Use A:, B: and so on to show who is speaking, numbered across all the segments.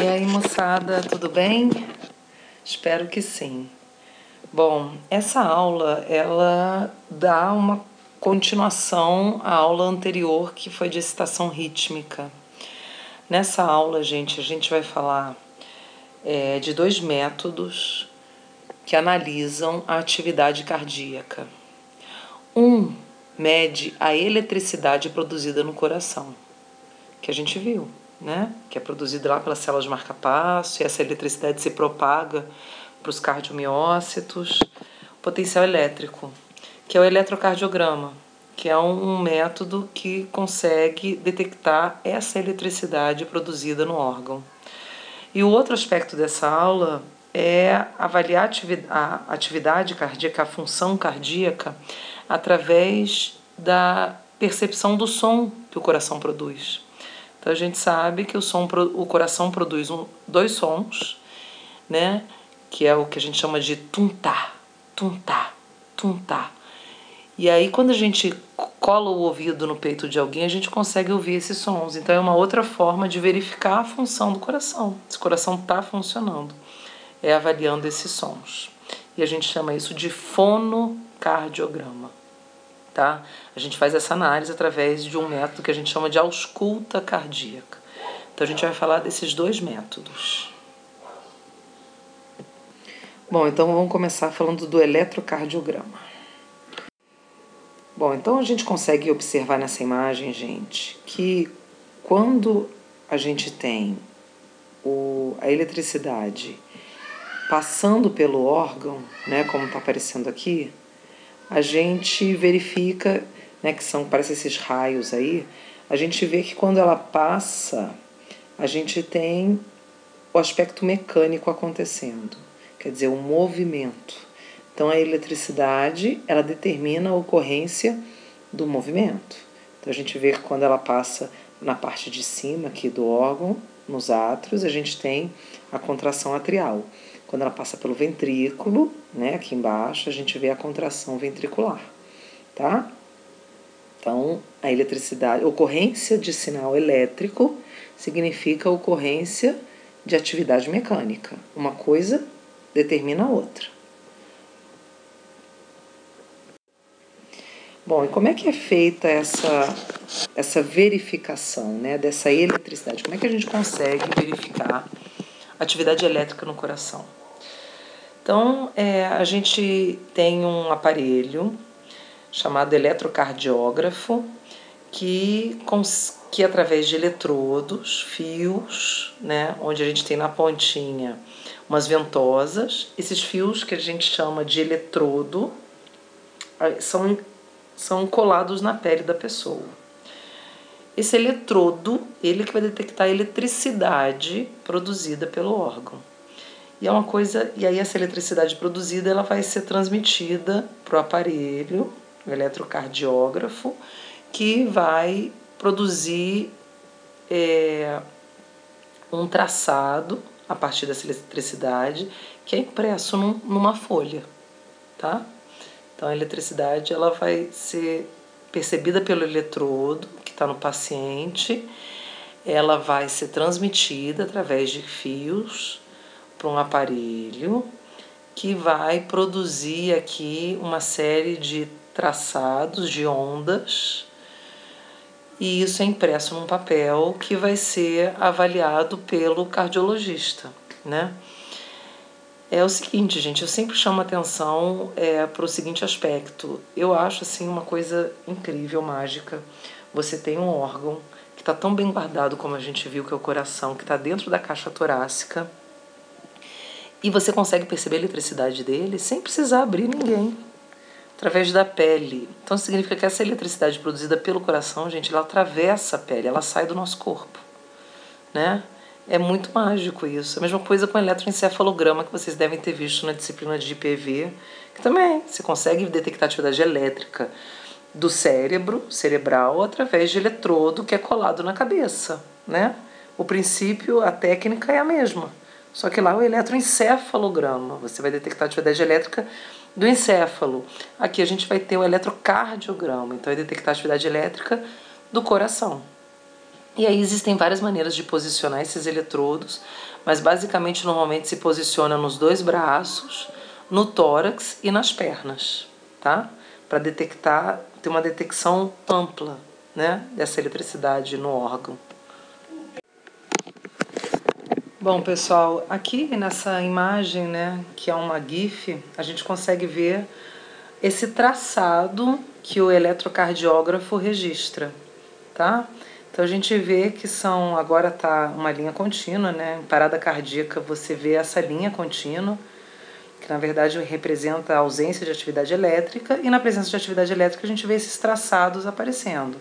A: E aí, moçada, tudo bem? Espero que sim. Bom, essa aula, ela dá uma continuação à aula anterior, que foi de excitação rítmica. Nessa aula, gente, a gente vai falar de dois métodos que analisam a atividade cardíaca. Um mede a eletricidade produzida no coração, que a gente viu, né? Que é produzida lá pelas células marca-passo, e essa eletricidade se propaga para os cardiomiócitos. Potencial elétrico, que é o eletrocardiograma, que é um método que consegue detectar essa eletricidade produzida no órgão. E o outro aspecto dessa aula é avaliar a atividade cardíaca, a função cardíaca, através da percepção do som que o coração produz. Então a gente sabe que o coração produz dois sons, né? Que é o que a gente chama de tuntá, tuntá, tuntá. E aí quando a gente cola o ouvido no peito de alguém, a gente consegue ouvir esses sons. Então é uma outra forma de verificar a função do coração, se o coração está funcionando, é avaliando esses sons. E a gente chama isso de fonocardiograma. Tá? A gente faz essa análise através de um método que a gente chama de ausculta cardíaca. Então a gente vai falar desses dois métodos. Bom, então vamos começar falando do eletrocardiograma. Bom, então a gente consegue observar nessa imagem, gente, que quando a gente tem a eletricidade passando pelo órgão, né, como está aparecendo aqui, a gente verifica, né, que parecem esses raios aí, a gente vê que quando ela passa, a gente tem o aspecto mecânico acontecendo, quer dizer, o movimento. Então a eletricidade, ela determina a ocorrência do movimento. Então a gente vê que quando ela passa na parte de cima aqui do órgão, nos átrios, a gente tem a contração atrial. Quando ela passa pelo ventrículo, né, aqui embaixo, a gente vê a contração ventricular, tá? Então, a eletricidade, ocorrência de sinal elétrico significa ocorrência de atividade mecânica. Uma coisa determina a outra. Bom, e como é que é feita essa verificação, né, dessa eletricidade? Como é que a gente consegue verificar a atividade elétrica no coração? Então, a gente tem um aparelho chamado eletrocardiógrafo que através de eletrodos, fios, né, onde a gente tem na pontinha umas ventosas, esses fios que a gente chama de eletrodo são colados na pele da pessoa. Esse eletrodo, ele que vai detectar a eletricidade produzida pelo órgão. E aí essa eletricidade produzida, ela vai ser transmitida para o aparelho, o eletrocardiógrafo, que vai produzir um traçado a partir dessa eletricidade, que é impresso numa folha, tá? Então a eletricidade, ela vai ser percebida pelo eletrodo que está no paciente, ela vai ser transmitida através de fios para um aparelho que vai produzir aqui uma série de traçados de ondas, e isso é impresso num papel que vai ser avaliado pelo cardiologista, né? É o seguinte, gente, eu sempre chamo atenção para o seguinte aspecto. Eu acho assim uma coisa incrível, mágica. Você tem um órgão que está tão bem guardado como a gente viu, que é o coração, que está dentro da caixa torácica, e você consegue perceber a eletricidade dele sem precisar abrir ninguém, através da pele. Então significa que essa eletricidade produzida pelo coração, gente, ela atravessa a pele, ela sai do nosso corpo, né? É muito mágico isso. A mesma coisa com o eletroencefalograma, que vocês devem ter visto na disciplina de IPV, que também você consegue detectar a atividade elétrica do cérebro, cerebral, através de eletrodo que é colado na cabeça, né? O princípio, a técnica é a mesma. Só que lá é o eletroencefalograma, você vai detectar a atividade elétrica do encéfalo. Aqui a gente vai ter o eletrocardiograma, então vai detectar a atividade elétrica do coração. E aí existem várias maneiras de posicionar esses eletrodos, mas basicamente normalmente se posiciona nos 2 braços, no tórax e nas pernas, tá? Para detectar, ter uma detecção ampla, né, dessa eletricidade no órgão. Bom, pessoal, aqui nessa imagem, né, que é uma GIF, a gente consegue ver esse traçado que o eletrocardiógrafo registra, tá? Então a gente vê que agora tá uma linha contínua, né? Em parada cardíaca você vê essa linha contínua, que na verdade representa a ausência de atividade elétrica, e na presença de atividade elétrica a gente vê esses traçados aparecendo.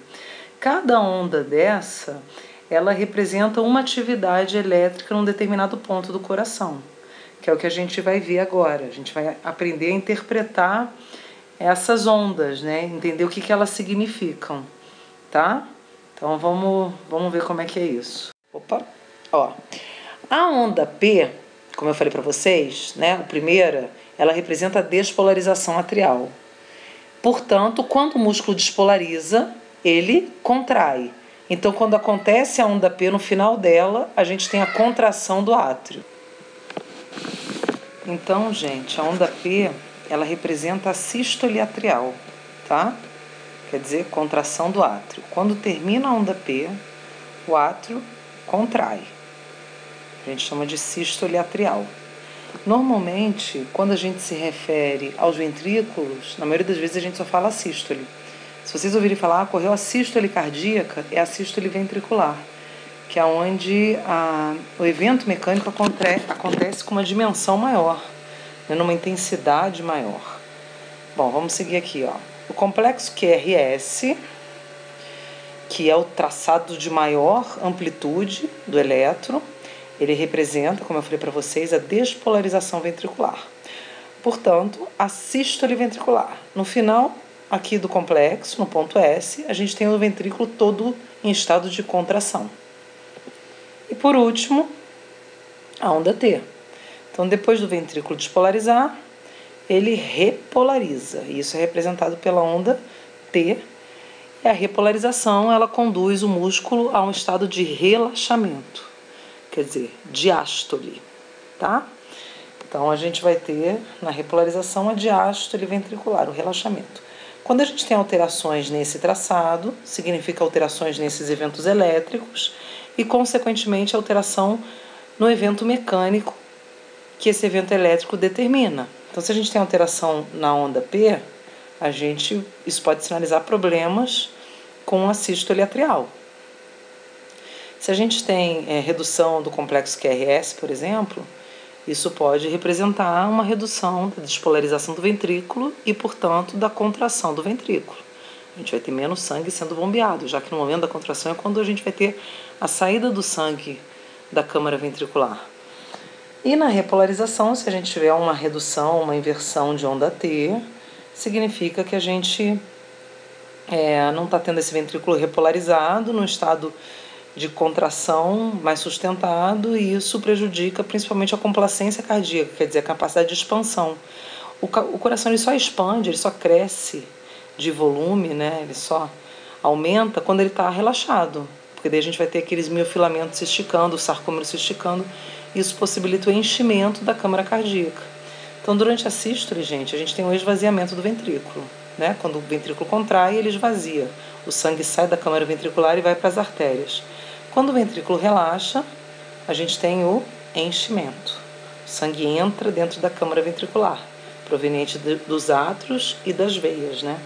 A: Cada onda dessa, ela representa uma atividade elétrica num determinado ponto do coração, que é o que a gente vai ver agora. A gente vai aprender a interpretar essas ondas, né? Entender o que elas significam, tá? Então vamos ver como é que é isso. Opa, ó. A onda P, como eu falei para vocês, né? A primeira, ela representa a despolarização atrial. Portanto, quando o músculo despolariza, ele contrai. Então, quando acontece a onda P, no final dela, a gente tem a contração do átrio. Então, gente, a onda P, ela representa a sístole atrial, tá? Quer dizer, contração do átrio. Quando termina a onda P, o átrio contrai. A gente chama de sístole atrial. Normalmente, quando a gente se refere aos ventrículos, na maioria das vezes a gente só fala sístole. Se vocês ouvirem falar, ocorreu a sístole cardíaca, é a sístole ventricular, que é onde o evento mecânico acontece com uma dimensão maior, né, numa intensidade maior. Bom, vamos seguir aqui, ó. O complexo QRS, que é o traçado de maior amplitude do elétron, ele representa, como eu falei para vocês, a despolarização ventricular. Portanto, a sístole ventricular. No final aqui do complexo, no ponto S, a gente tem o ventrículo todo em estado de contração. E por último, a onda T. Então, depois do ventrículo despolarizar, ele repolariza. E isso é representado pela onda T. E a repolarização, ela conduz o músculo a um estado de relaxamento, quer dizer, diástole, tá? Então, a gente vai ter na repolarização a diástole ventricular, o relaxamento. Quando a gente tem alterações nesse traçado, significa alterações nesses eventos elétricos e, consequentemente, alteração no evento mecânico que esse evento elétrico determina. Então, se a gente tem alteração na onda P, isso pode sinalizar problemas com a sístole atrial. Se a gente tem redução do complexo QRS, por exemplo, isso pode representar uma redução da despolarização do ventrículo e, portanto, da contração do ventrículo. A gente vai ter menos sangue sendo bombeado, já que no momento da contração é quando a gente vai ter a saída do sangue da câmara ventricular. E na repolarização, se a gente tiver uma redução, uma inversão de onda T, significa que a gente não está tendo esse ventrículo repolarizado no estado de contração mais sustentado, e isso prejudica principalmente a complacência cardíaca, quer dizer, a capacidade de expansão. O coração ele só expande, ele só cresce de volume, né? Ele só aumenta quando ele está relaxado, porque daí a gente vai ter aqueles miofilamentos se esticando, o sarcômero se esticando, e isso possibilita o enchimento da câmara cardíaca. Então, durante a sístole, gente, a gente tem o esvaziamento do ventrículo, né? Quando o ventrículo contrai, ele esvazia. O sangue sai da câmara ventricular e vai para as artérias. Quando o ventrículo relaxa, a gente tem o enchimento. O sangue entra dentro da câmara ventricular, proveniente dos átrios e das veias, né?